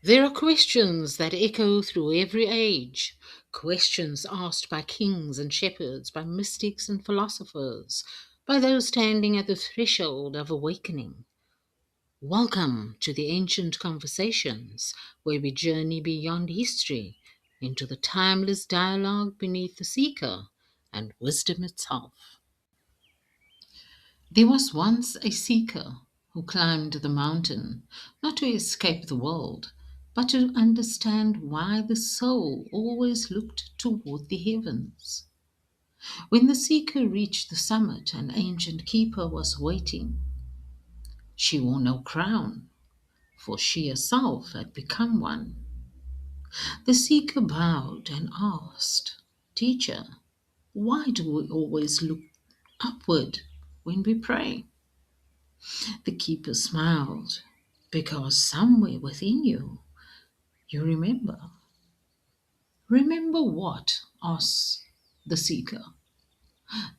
There are questions that echo through every age, questions asked by kings and shepherds, by mystics and philosophers, by those standing at the threshold of awakening. Welcome to the Ancient Conversations, where we journey beyond history into the timeless dialogue beneath the seeker and wisdom itself. There was once a seeker who climbed the mountain, not to escape the world, but to understand why the soul always looked toward the heavens. When the seeker reached the summit, an ancient keeper was waiting. She wore no crown, for she herself had become one. The seeker bowed and asked, "Teacher, why do we always look upward when we pray?" The keeper smiled, "Because somewhere within you, you remember." "Remember what?" asks the seeker.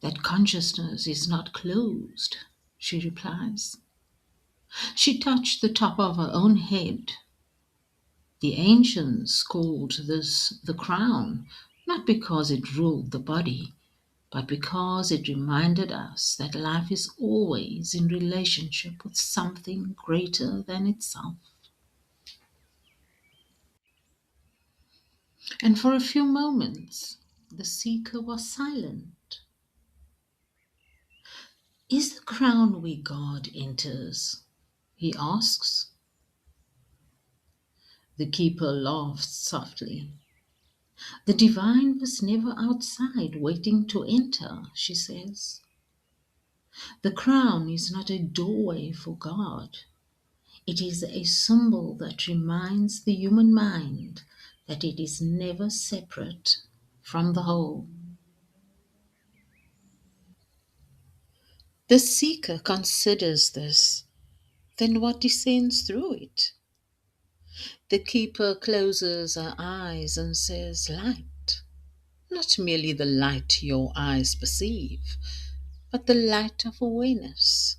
"That consciousness is not closed," she replies. She touched the top of her own head. The ancients called this the crown, not because it ruled the body, but because it reminded us that life is always in relationship with something greater than itself. And for a few moments, the seeker was silent. "Is the crown where God enters?" he asks. The keeper laughs softly. "The divine was never outside waiting to enter," she says. "The crown is not a doorway for God. It is a symbol that reminds the human mind that it is never separate from the whole." The seeker considers this. Then what descends through it? The keeper closes her eyes and says, "Light. Not merely the light your eyes perceive, but the light of awareness,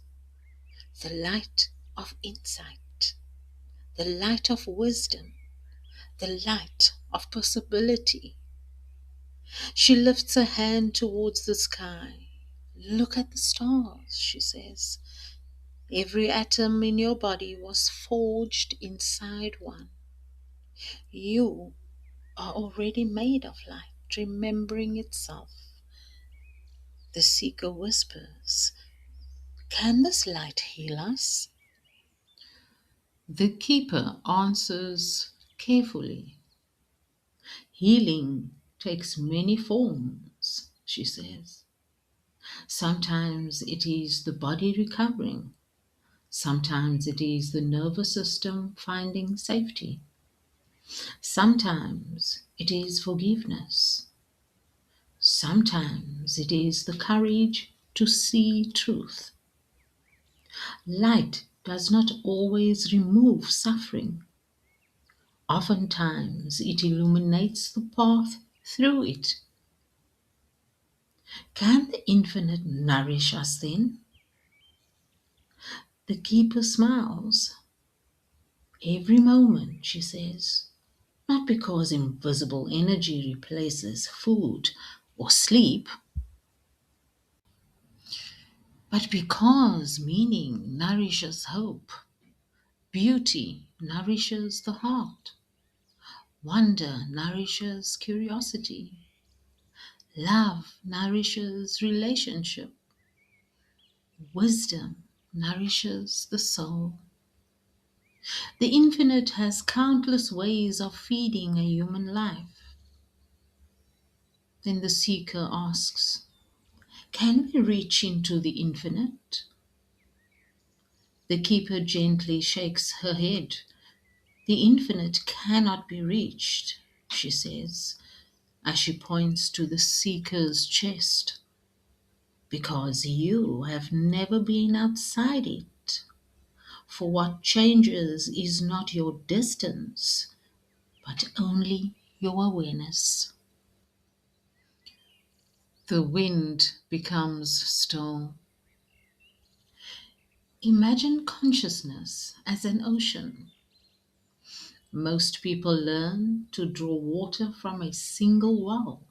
the light of insight, the light of wisdom, the light of possibility." She lifts her hand towards the sky. "Look at the stars," she says. "Every atom in your body was forged inside one. You are already made of light, remembering itself." The seeker whispers, "Can this light heal us?" The keeper answers carefully, "Healing takes many forms," she says. "Sometimes it is the body recovering. Sometimes it is the nervous system finding safety. Sometimes it is forgiveness. Sometimes it is the courage to see truth. Light does not always remove suffering. Oftentimes it illuminates the path through it." Can the infinite nourish us then? The keeper smiles. "Every moment," she says, "not because invisible energy replaces food or sleep, but because meaning nourishes hope, beauty nourishes the heart, wonder nourishes curiosity, love nourishes relationship, wisdom nourishes the soul." The infinite has countless ways of feeding a human life. Then the seeker asks, "Can we reach into the infinite?" The keeper gently shakes her head. "The infinite cannot be reached," she says, as she points to the seeker's chest, "because you have never been outside it. For what changes is not your distance, but only your awareness." The wind becomes still. Imagine consciousness as an ocean. Most people learn to draw water from a single well.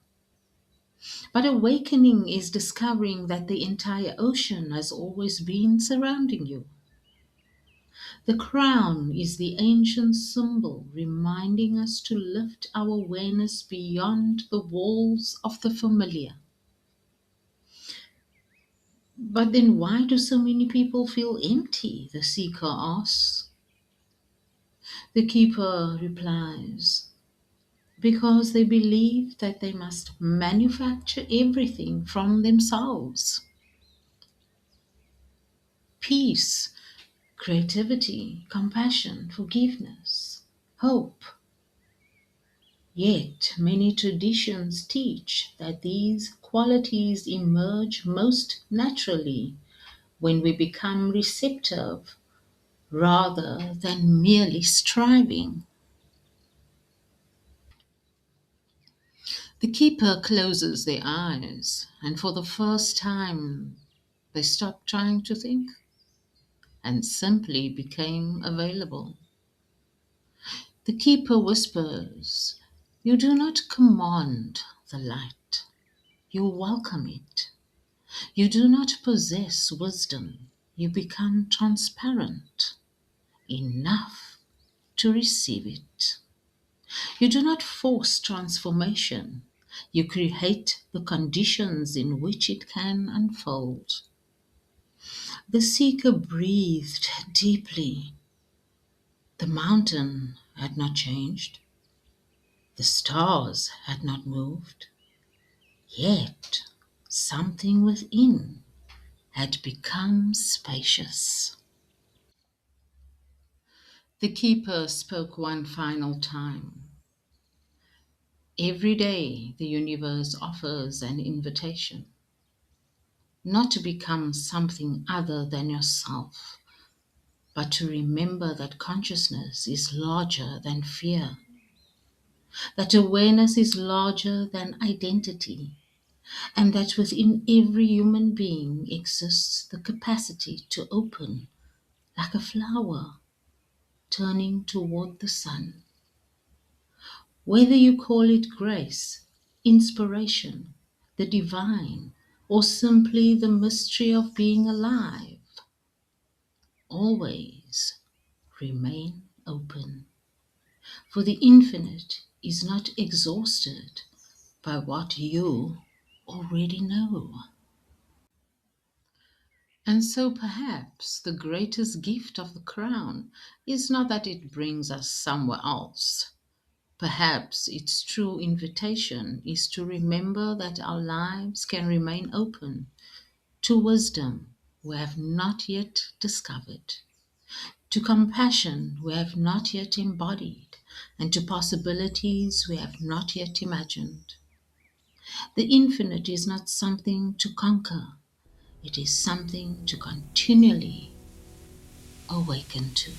But awakening is discovering that the entire ocean has always been surrounding you. The crown is the ancient symbol reminding us to lift our awareness beyond the walls of the familiar. But then why do so many people feel empty? The seeker asks. The keeper replies, because they believe that they must manufacture everything from themselves. Peace, creativity, compassion, forgiveness, hope. Yet many traditions teach that these qualities emerge most naturally when we become receptive rather than merely striving. The keeper closes their eyes, and for the first time they stop trying to think and simply became available. The keeper whispers, "You do not command the light, you welcome it. You do not possess wisdom, you become transparent enough to receive it. You do not force transformation, you create the conditions in which it can unfold." The seeker breathed deeply. The mountain had not changed, the stars had not moved, yet something within had become spacious. The keeper spoke one final time. Every day the universe offers an invitation, not to become something other than yourself, but to remember that consciousness is larger than fear, that awareness is larger than identity, and that within every human being exists the capacity to open like a flower turning toward the sun. Whether you call it grace, inspiration, the divine, or simply the mystery of being alive, always remain open. For the infinite is not exhausted by what you already know. And so perhaps the greatest gift of the crown is not that it brings us somewhere else. Perhaps its true invitation is to remember that our lives can remain open to wisdom we have not yet discovered, to compassion we have not yet embodied, and to possibilities we have not yet imagined. The infinite is not something to conquer, it is something to continually awaken to.